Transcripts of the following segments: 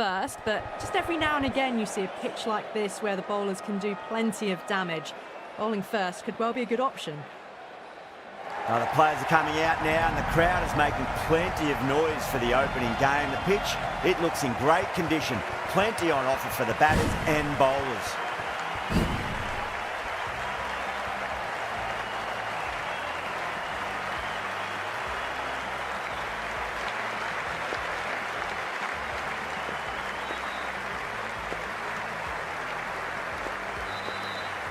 first, but just every now and again you see a pitch like this where the bowlers can do plenty of damage. Bowling first could well be a good option. The players are coming out now and the crowd is making plenty of noise for the opening game. The pitch, it looks in great condition. Plenty on offer for the batters and bowlers.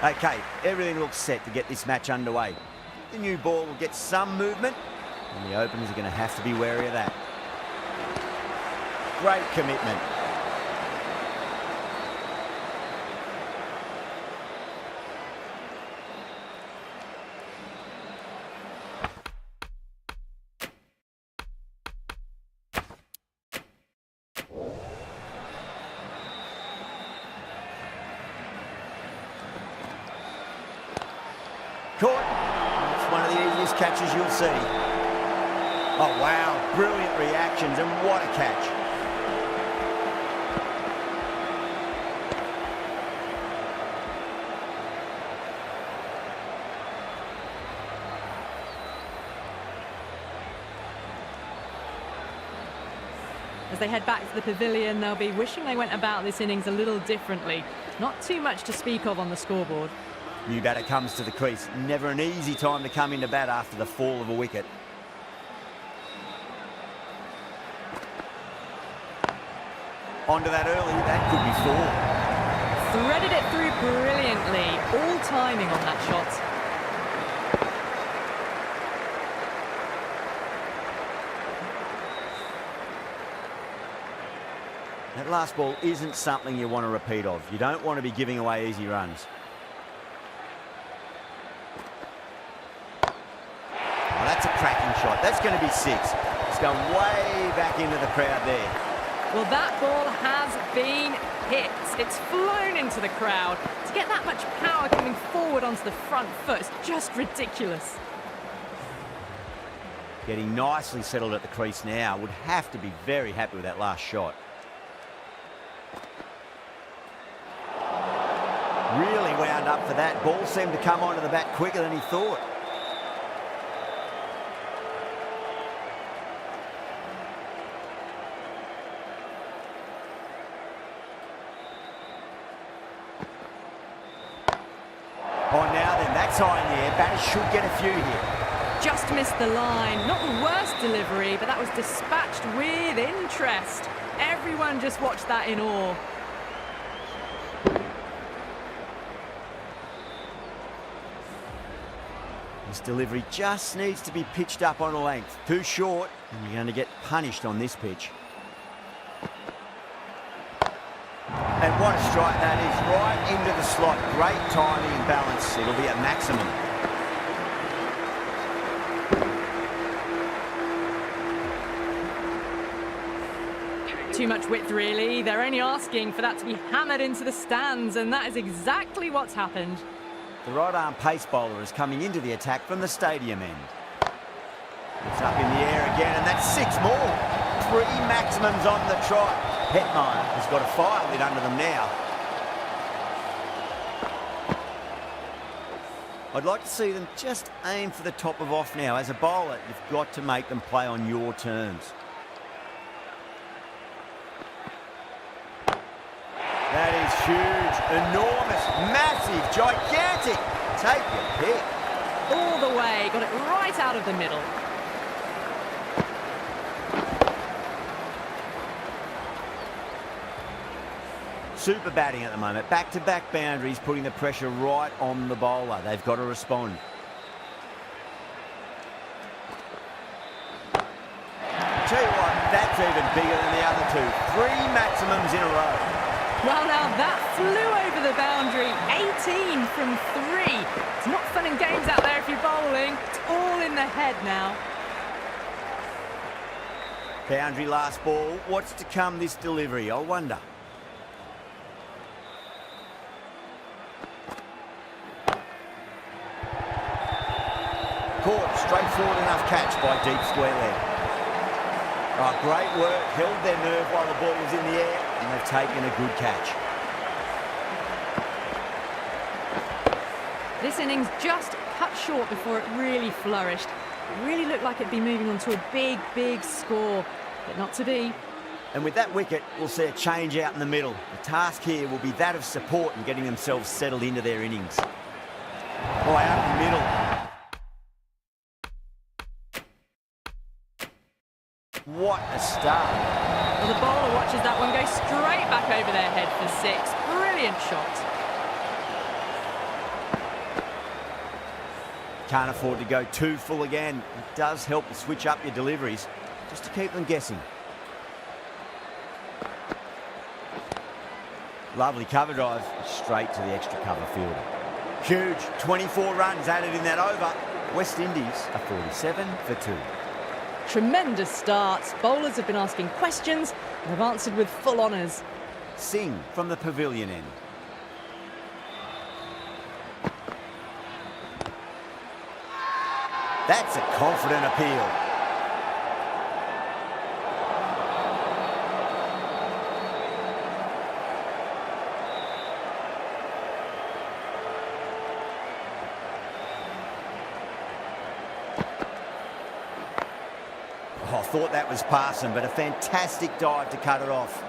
Okay, everything looks set to get this match underway. The new ball will get some movement, and the openers are going to have to be wary of that. Great commitment. Caught. It's one of the easiest catches you'll see. Oh, wow. Brilliant reactions, and what a catch. As they head back to the pavilion, they'll be wishing they went about this innings a little differently. Not too much to speak of on the scoreboard. New batter comes to the crease. Never an easy time to come into bat after the fall of a wicket. Onto that early, that could be four. Threaded it through brilliantly. All timing on that shot. That last ball isn't something you want to repeat of. You don't want to be giving away easy runs. Oh, that's a cracking shot. That's going to be six. It's going way back into the crowd there. Well, that ball has been hit. It's flown into the crowd. To get that much power coming forward onto the front foot is just ridiculous. Getting nicely settled at the crease now. Would have to be very happy with that last shot. Really wound up for that. Ball seemed to come onto the bat quicker than he thought. Oh, now then, that's high in the air. Batters should get a few here. Just missed the line. Not the worst delivery, but that was dispatched with interest. Everyone just watched that in awe. This delivery just needs to be pitched up on a length. Too short, and you're going to get punished on this pitch. And what a strike that is, right into the slot. Great timing and balance. It'll be at maximum. Too much width, really. They're only asking for that to be hammered into the stands, and that is exactly what's happened. The right-arm pace bowler is coming into the attack from the stadium end. It's up in the air again, and that's six more. 3 maximums on the trot. Hetmeyer has got a fire lit under them now. I'd like to see them just aim for the top of off now. As a bowler, you've got to make them play on your terms. That is huge, enormous, massive, gigantic. Take your pick. All the way, got it right out of the middle. Super batting at the moment. Back-to-back boundaries, putting the pressure right on the bowler. They've got to respond. Tell you what, that's even bigger than the other two. 3 maximums in a row. Well, now that flew over the boundary. 18 from 3. It's not fun and games out there if you're bowling. It's all in the head now. Boundary last ball. What's to come this delivery, I wonder. Caught, straightforward enough catch by deep square leg. Oh, great work, held their nerve while the ball was in the air. and they've taken a good catch. This innings just cut short before it really flourished. It really looked like it'd be moving on to a big, big score, but not to be. And with that wicket, we'll see a change out in the middle. The task here will be that of support and getting themselves settled into their innings. Oh, out in the middle. What a start. Well, the bowler watches that one go straight back over their head for 6. Brilliant shot. Can't afford to go too full again. It does help to switch up your deliveries, just to keep them guessing. Lovely cover drive, straight to the extra cover fielder. Huge, 24 runs added in that over. West Indies are 47 for 2. Tremendous starts. Bowlers have been asking questions and have answered with full honours. Singh from the pavilion end. That's a confident appeal. Oh, I thought that was passing, but a fantastic dive to cut it off.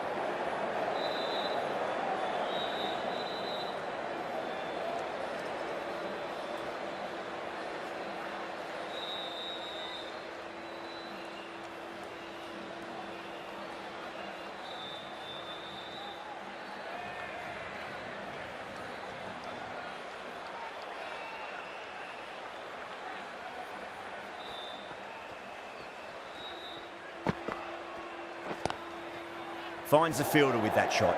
Finds the fielder with that shot.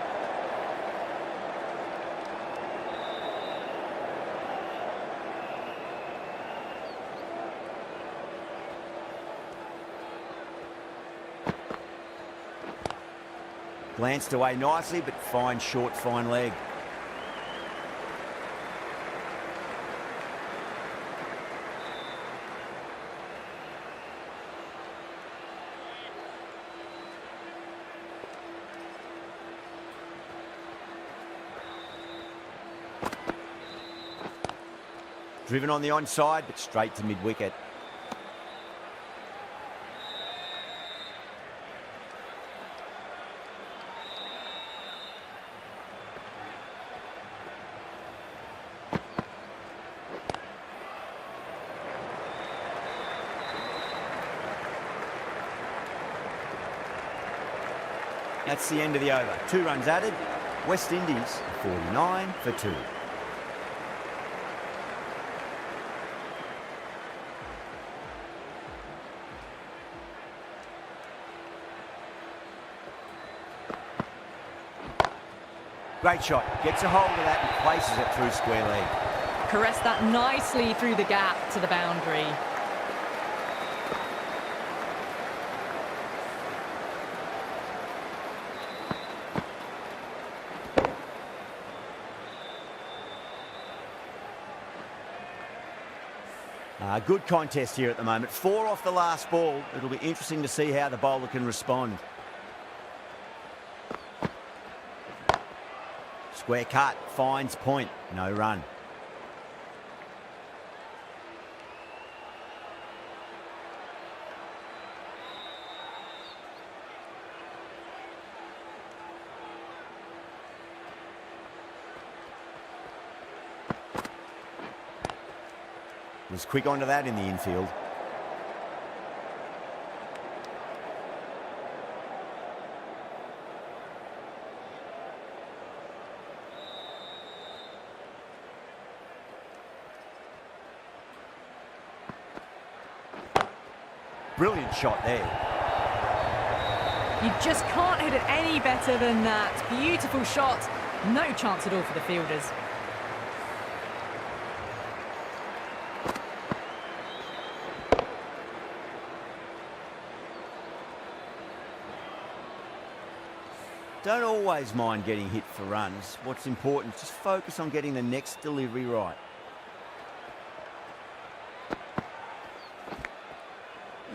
Glanced away nicely, but fine short, fine leg. Driven on the onside, but straight to mid-wicket. That's the end of the over. 2 runs added. West Indies 49 for 2. Great shot. Gets a hold of that and places it through square leg. Caressed that nicely through the gap to the boundary. Good contest here at the moment. 4 off the last ball. It'll be interesting to see how the bowler can respond. Square cut, finds point, no run. Was quick onto that in the infield. Brilliant shot there. You just can't hit it any better than that. Beautiful shot. No chance at all for the fielders. Don't always mind getting hit for runs. What's important is just focus on getting the next delivery right.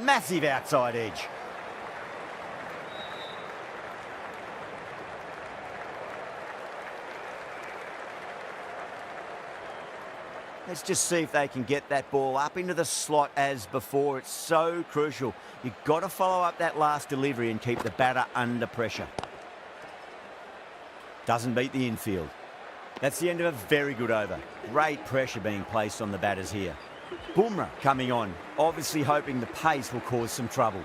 Massive outside edge. Let's just see if they can get that ball up into the slot as before. It's so crucial. You've got to follow up that last delivery and keep the batter under pressure. Doesn't beat the infield. That's the end of a very good over. Great pressure being placed on the batters here. Bumrah coming on, obviously hoping the pace will cause some trouble.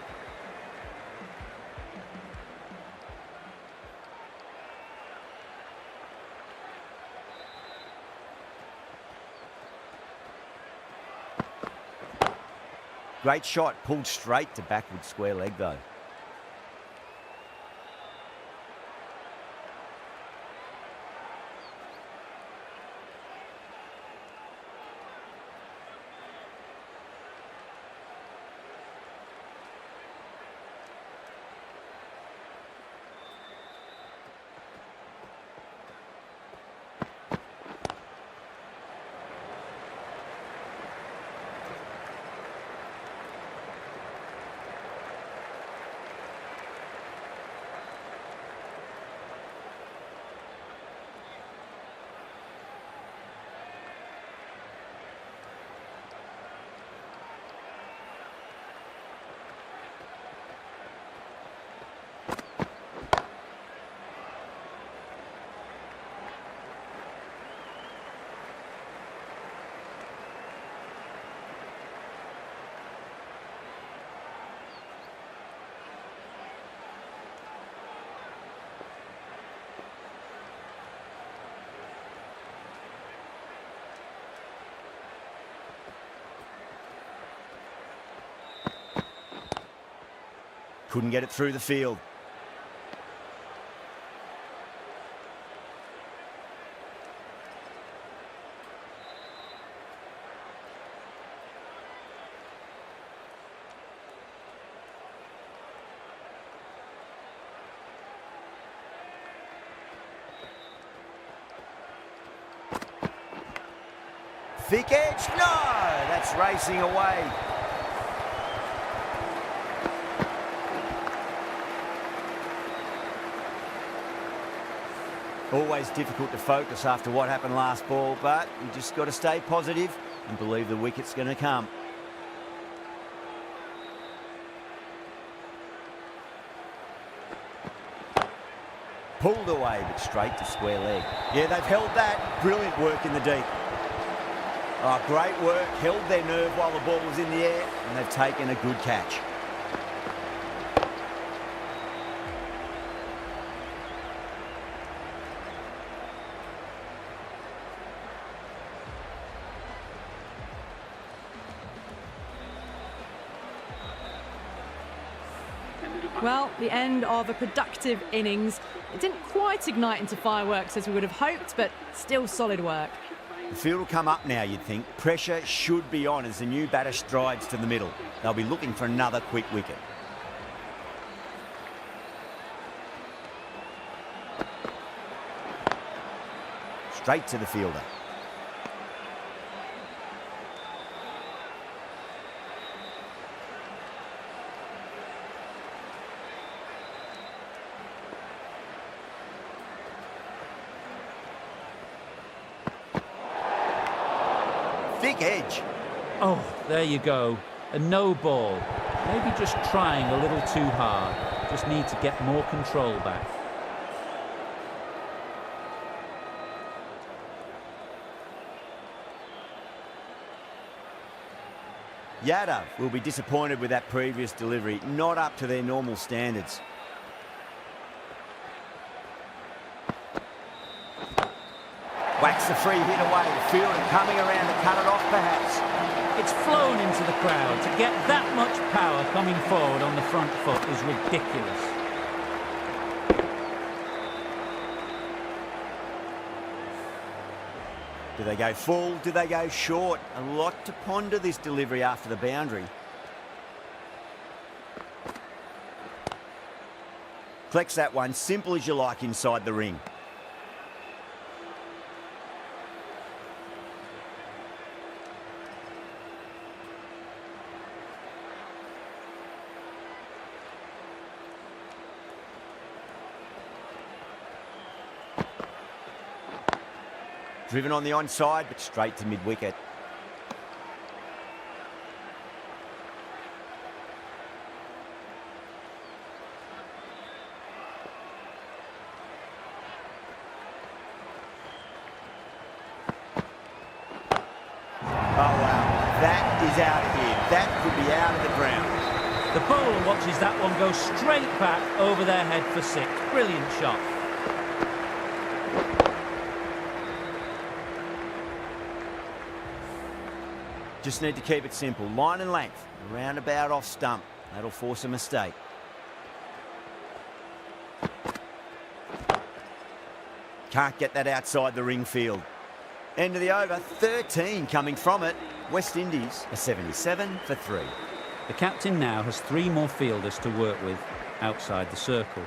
Great shot, pulled straight to backward square leg though. Couldn't get it through the field. Thick edge, no! That's racing away. Always difficult to focus after what happened last ball, but you just got to stay positive and believe the wicket's going to come. Pulled away, but straight to square leg. Yeah, they've held that. Brilliant work in the deep. Oh, great work. Held their nerve while the ball was in the air, and they've taken a good catch. Well, the end of a productive innings. It didn't quite ignite into fireworks as we would have hoped, but still solid work. The field will come up now, you'd think. Pressure should be on as the new batter strides to the middle. They'll be looking for another quick wicket. Straight to the fielder. Thick edge. Oh, there you go. A no ball. Maybe just trying a little too hard. Just need to get more control back. Yadav will be disappointed with that previous delivery. Not up to their normal standards. Whacks the free hit away. The fielder coming around to cut it off perhaps. It's flown into the crowd. To get that much power coming forward on the front foot is ridiculous. Do they go full? Do they go short? A lot to ponder this delivery after the boundary. Collects that one, simple as you like inside the ring. Driven on the onside, but straight to mid-wicket. he's out of here. That could be out of the ground. The bowler watches that one go straight back over their head for 6. Brilliant shot. Just need to keep it simple. Line and length. Roundabout off stump. That'll force a mistake. Can't get that outside the ring field. End of the over. 13 coming from it. West Indies are 77 for 3. The captain now has 3 more fielders to work with outside the circle.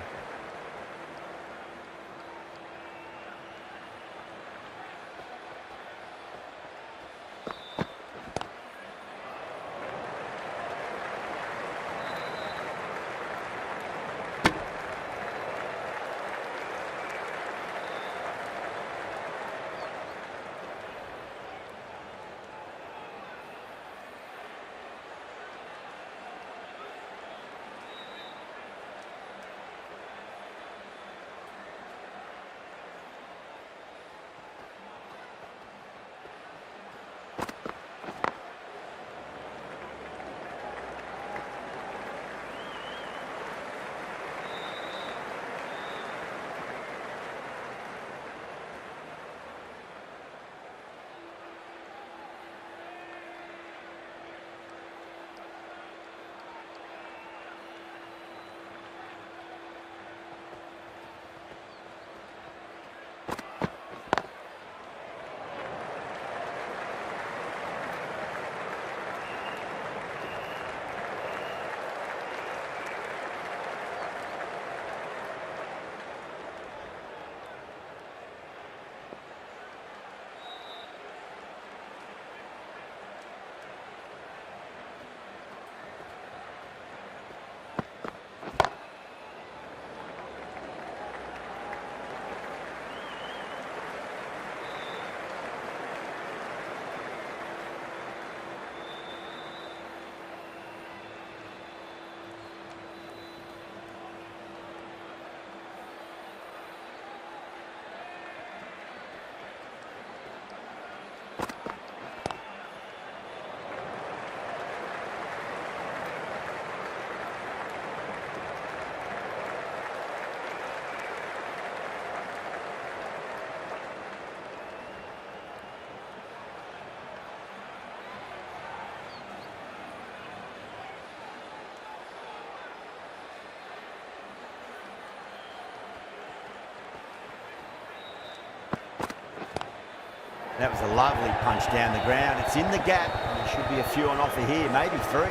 That was a lovely punch down the ground. It's in the gap. There should be a few on offer here, maybe 3.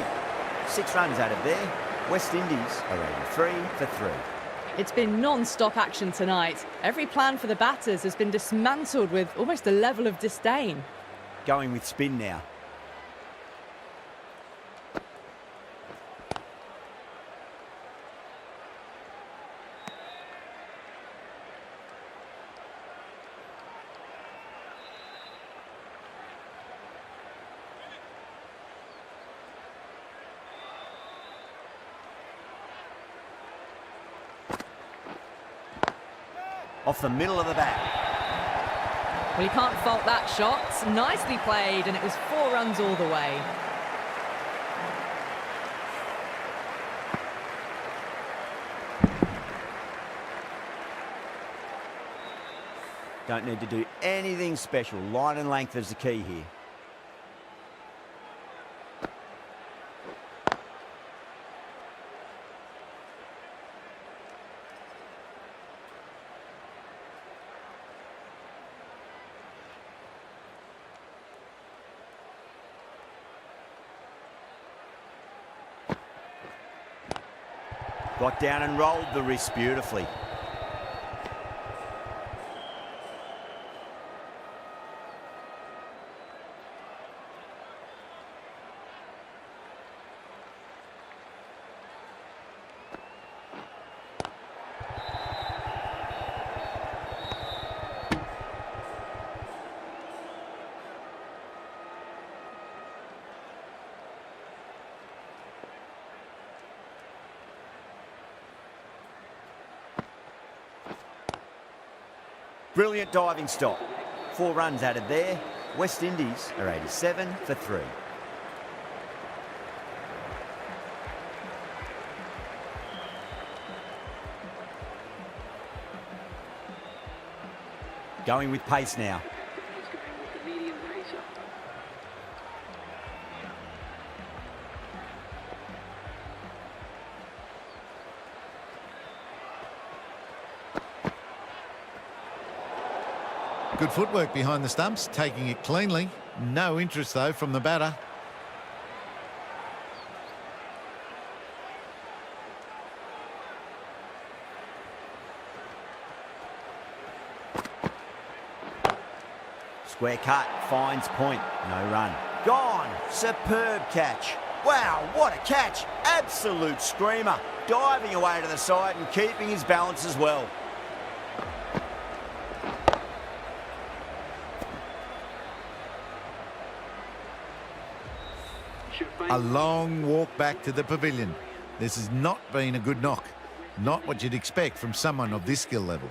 6 runs out of there. West Indies are 83 for 3. It's been non-stop action tonight. Every plan for the batters has been dismantled with almost a level of disdain. Going with spin now. Off the middle of the bat. Well, you can't fault that shot. Nicely played, and it was 4 runs all the way. Don't need to do anything special. Line and length is the key here. Got down and rolled the wrist beautifully. Brilliant diving stop. 4 runs added there. West Indies are 87 for 3. Going with pace now. Good footwork behind the stumps, taking it cleanly. No interest, though, from the batter. Square cut, finds point, no run. Gone, superb catch. Wow, what a catch. Absolute screamer. Diving away to the side and keeping his balance as well. A long walk back to the pavilion. This has not been a good knock. Not what you'd expect from someone of this skill level.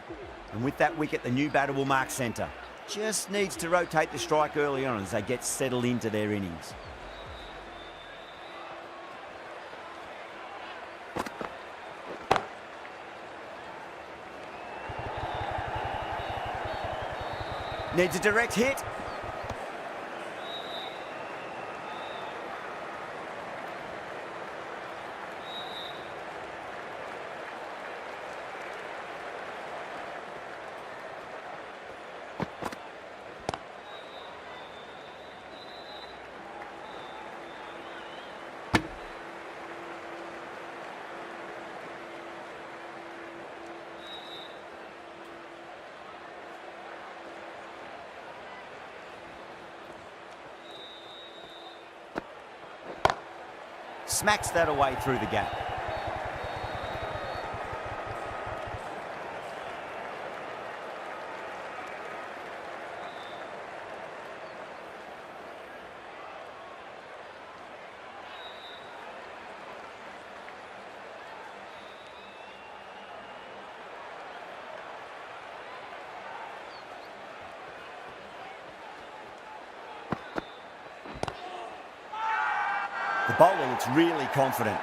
And with that wicket, the new batter will mark centre. Just needs to rotate the strike early on as they get settled into their innings. Needs a direct hit. Smacks that away through the gap. The bowler looks really confident.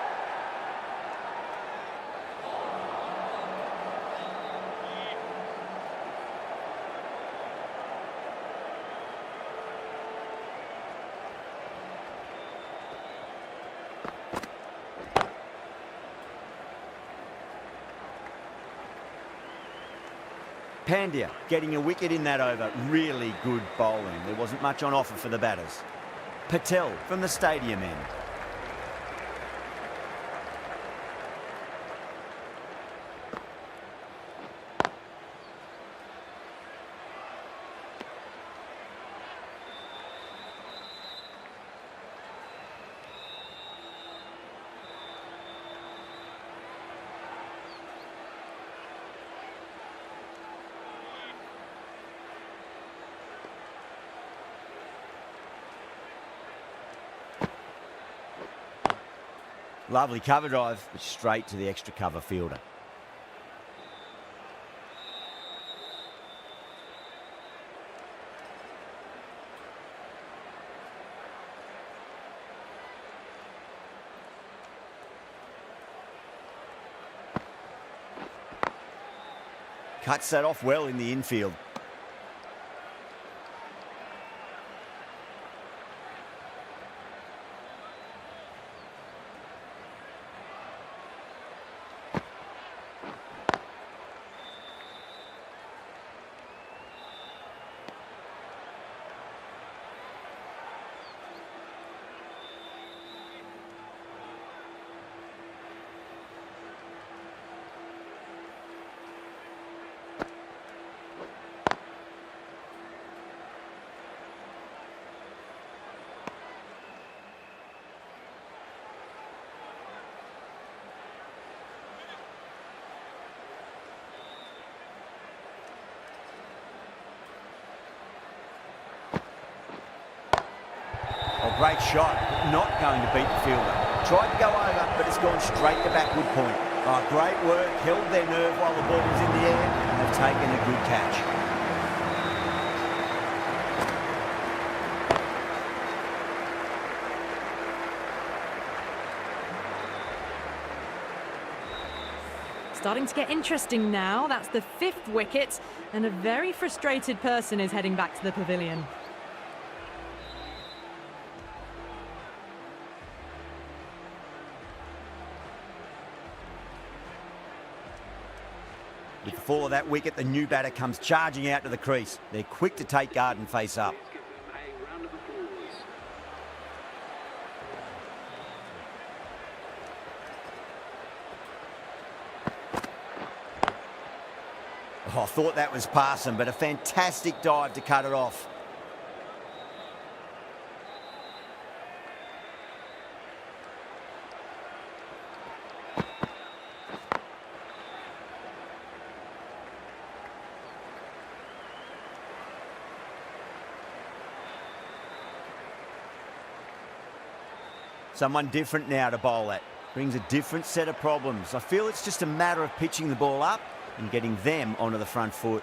Pandya getting a wicket in that over. Really good bowling. There wasn't much on offer for the batters. Patel from the stadium end. Lovely cover drive, but straight to the extra cover fielder. Cuts that off well in the infield. Oh, great shot, but not going to beat the fielder. Tried to go over, but it's gone straight to backward point. Oh, great work, held their nerve while the ball was in the air, and they've taken a good catch. starting to get interesting now. That's the 5th wicket, and a very frustrated person is heading back to the pavilion. With the fall of that wicket, the new batter comes charging out to the crease. They're quick to take guard and face up. Oh, I thought that was passing, but a fantastic dive to cut it off. Someone different now to bowl at. Brings a different set of problems. I feel it's just a matter of pitching the ball up and getting them onto the front foot.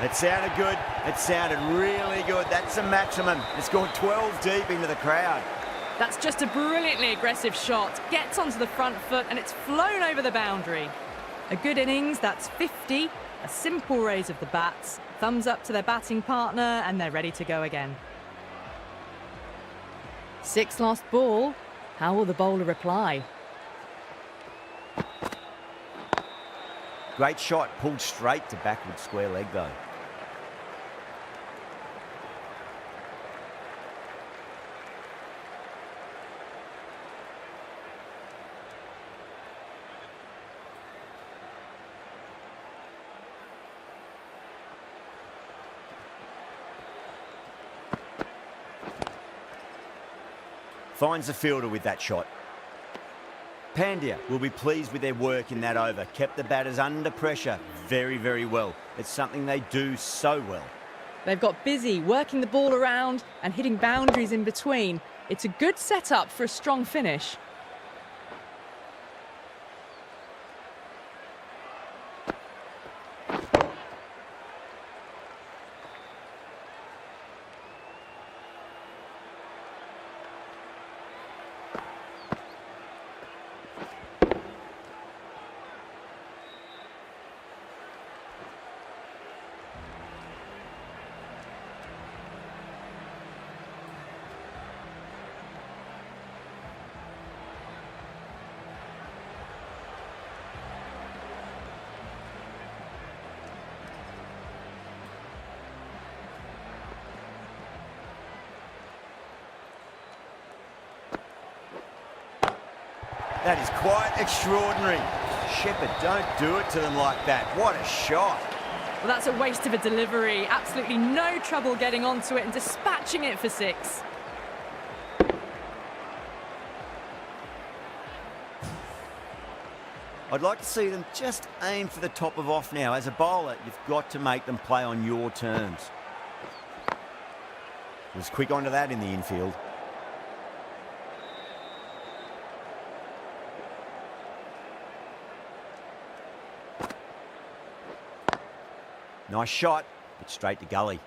It sounded good. It sounded really good. That's a maximum. It's gone 12 deep into the crowd. That's just a brilliantly aggressive shot. Gets onto the front foot and it's flown over the boundary. A good innings, that's 50. A simple raise of the bats. Thumbs up to their batting partner and they're ready to go again. 6th last ball. How will the bowler reply? Great shot, pulled straight to backward square leg though. Finds the fielder with that shot. Pandya will be pleased with their work in that over. Kept the batters under pressure very, very well. It's something they do so well. They've got busy working the ball around and hitting boundaries in between. It's a good setup for a strong finish. That is quite extraordinary. Shepherd, don't do it to them like that. What a shot. Well, that's a waste of a delivery. Absolutely no trouble getting onto it and dispatching it for 6. I'd like to see them just aim for the top of off now. As a bowler, you've got to make them play on your terms. Was quick onto that in the infield. Nice shot, but straight to gully.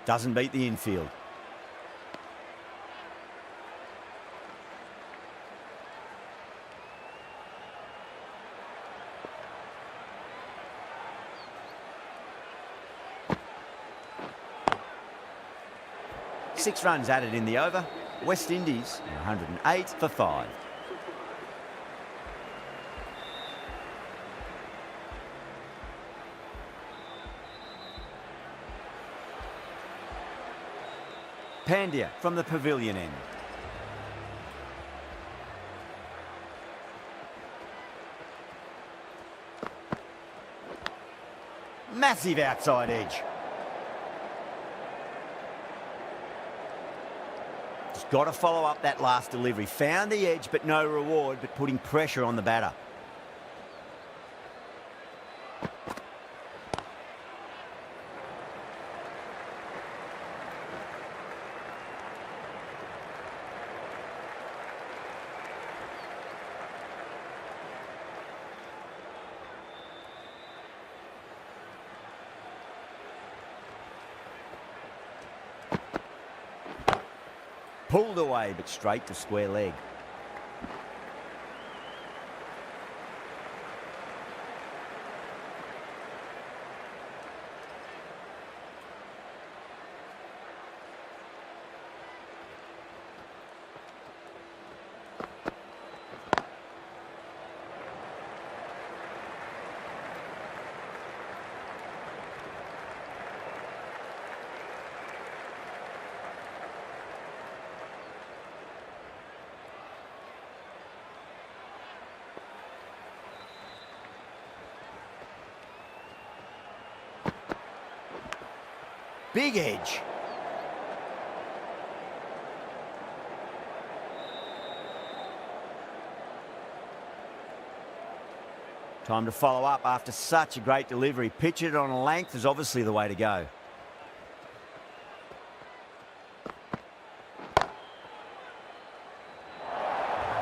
Doesn't beat the infield. Six runs added in the over. West Indies 108 for 5. Pandya from the pavilion end. Massive outside edge. Just got to follow up that last delivery. Found the edge, but no reward, but putting pressure on the batter. Pulled away, but straight to square leg. Big edge. Time to follow up after such a great delivery. Pitch it on a length is obviously the way to go.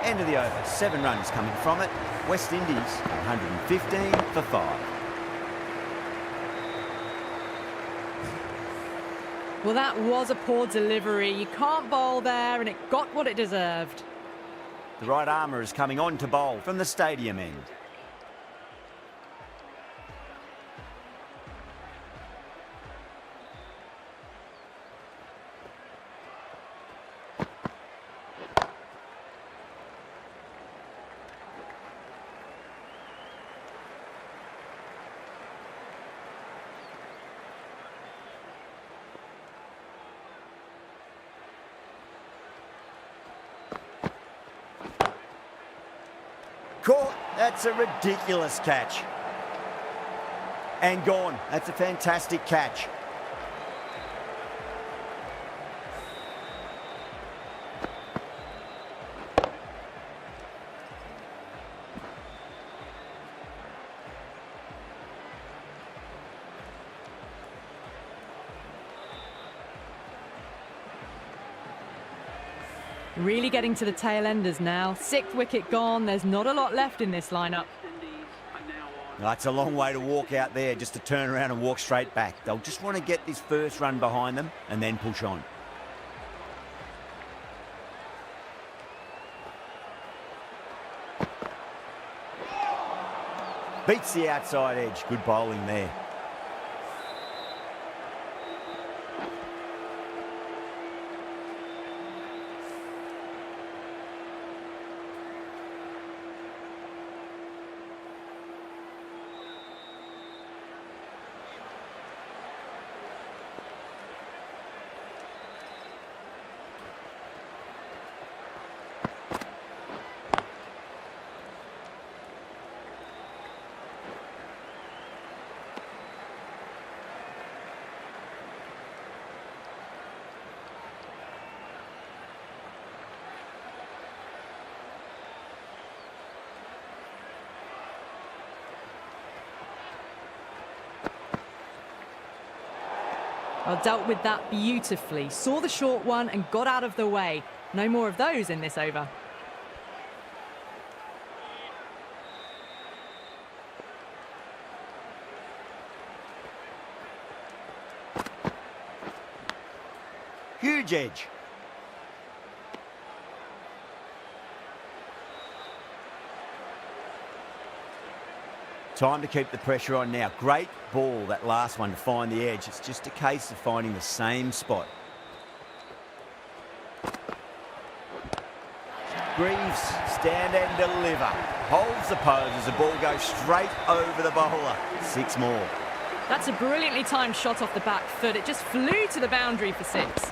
End of the over. 7 runs coming from it. West Indies 115 for 5. Well, that was a poor delivery. You can't bowl there, and it got what it deserved. The right armour is coming on to bowl from the stadium end. Caught. That's a ridiculous catch. And gone. That's a fantastic catch. Really getting to the tail enders now. 6th wicket gone. There's not a lot left in this lineup. That's a long way to walk out there just to turn around and walk straight back. They'll just want to get this first run behind them and then push on. Beats the outside edge. Good bowling there. Well, dealt with that beautifully. Saw the short one and got out of the way. No more of those in this over. Huge edge. Time to keep the pressure on now. Great ball, that last one, to find the edge. It's just a case of finding the same spot. Greaves, stand and deliver. Holds the pose as the ball goes straight over the bowler. 6 more. That's a brilliantly timed shot off the back foot. It just flew to the boundary for 6.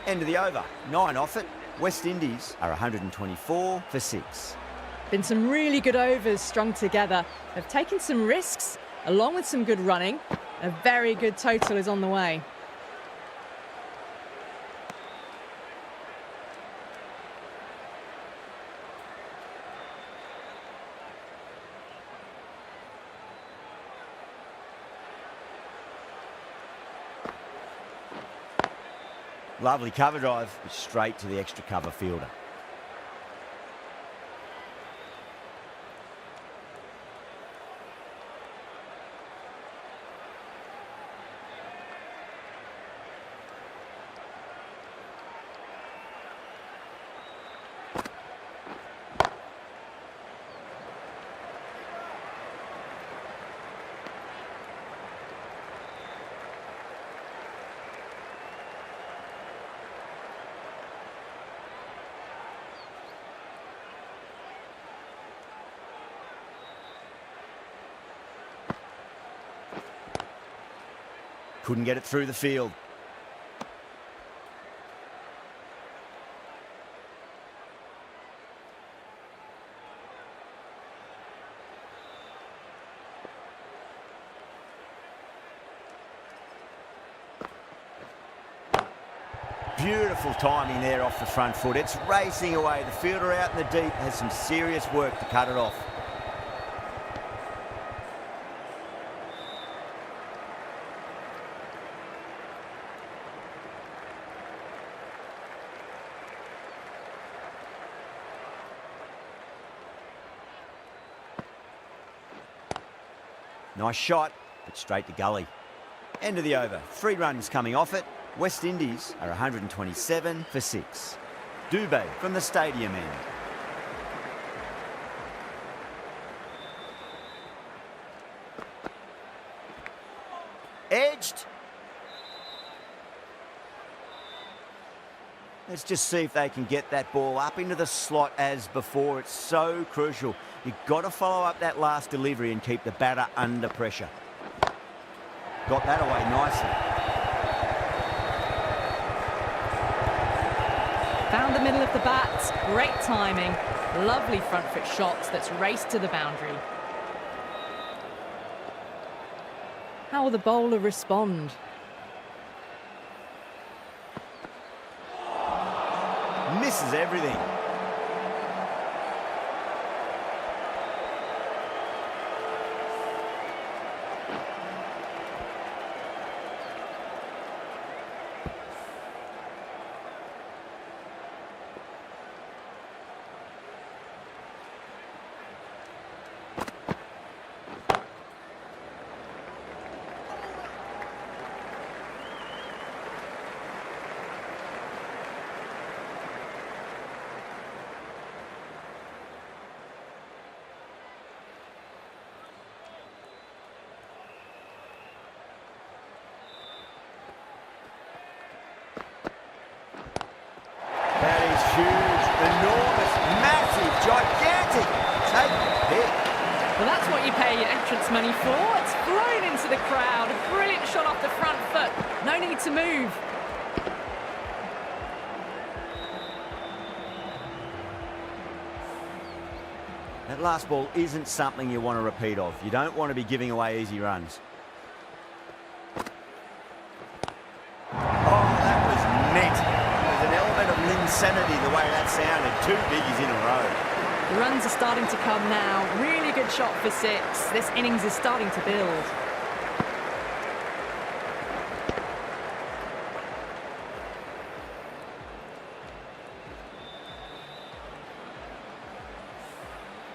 End of the over. 9 off it. West Indies are 124 for 6. Been some really good overs strung together. They've taken some risks, along with some good running. A very good total is on the way. Lovely cover drive, but straight to the extra cover fielder. Couldn't get it through the field. Beautiful timing there off the front foot. It's racing away. The fielder out in the deep has some serious work to cut it off. Nice shot, but straight to gully. End of the over. 3 runs coming off it. West Indies are 127 for 6. Dubé from the stadium end. Edged. Let's just see if they can get that ball up into the slot as before. It's so crucial. You've got to follow up that last delivery and keep the batter under pressure. Got that away nicely. Found the middle of the bat. Great timing. Lovely front foot shots that's raced to the boundary. How will the bowler respond? Misses everything. That is huge, enormous, massive, gigantic. Take the hit. Well, that's what you pay your entrance money for. It's flown into the crowd. A brilliant shot off the front foot. No need to move. That last ball isn't something you want to repeat of. You don't want to be giving away easy runs. Oh, that was net. There's an element of insanity the way that sounded. 2 biggies in a row. The runs are starting to come now. Really good shot for 6. This innings is starting to build.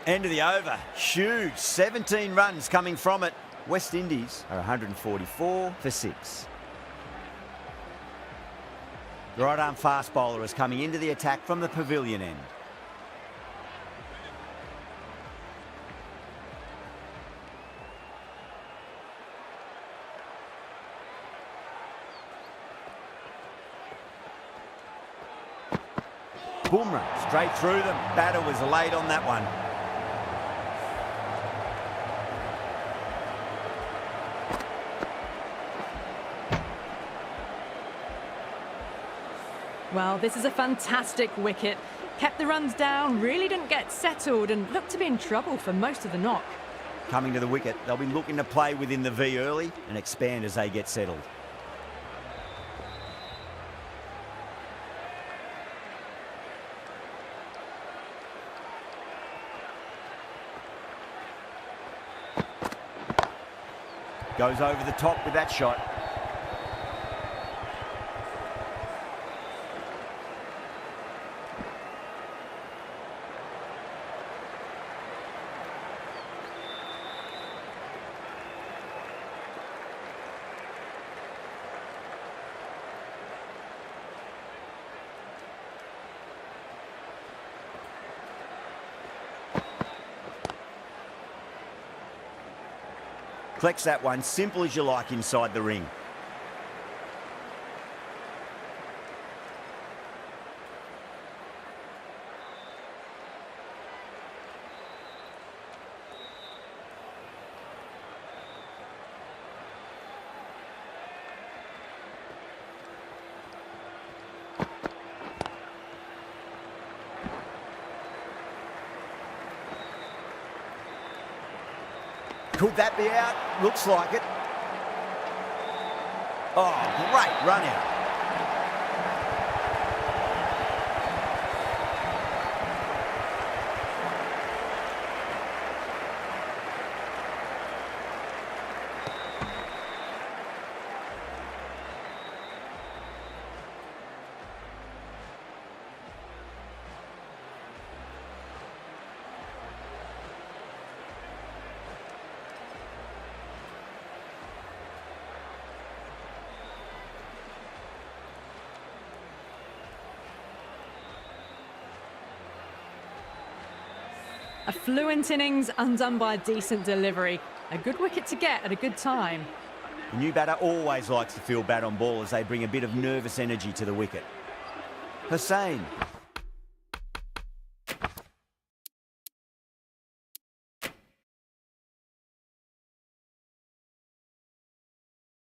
End of the over. Huge. 17 runs coming from it. West Indies are 144 for 6. The right-arm fast bowler is coming into the attack from the pavilion end. Boomerang straight through them. Batter was late on that one. Well, this is a fantastic wicket. Kept the runs down, really didn't get settled and looked to be in trouble for most of the knock. Coming to the wicket, they'll be looking to play within the V early and expand as they get settled. Goes over the top with that shot. Collects that one, simple as you like inside the ring. Could that be out? Looks like it. Oh, great run out. A fluent innings undone by a decent delivery. A good wicket to get at a good time. The new batter always likes to feel bat on ball as they bring a bit of nervous energy to the wicket. Hussain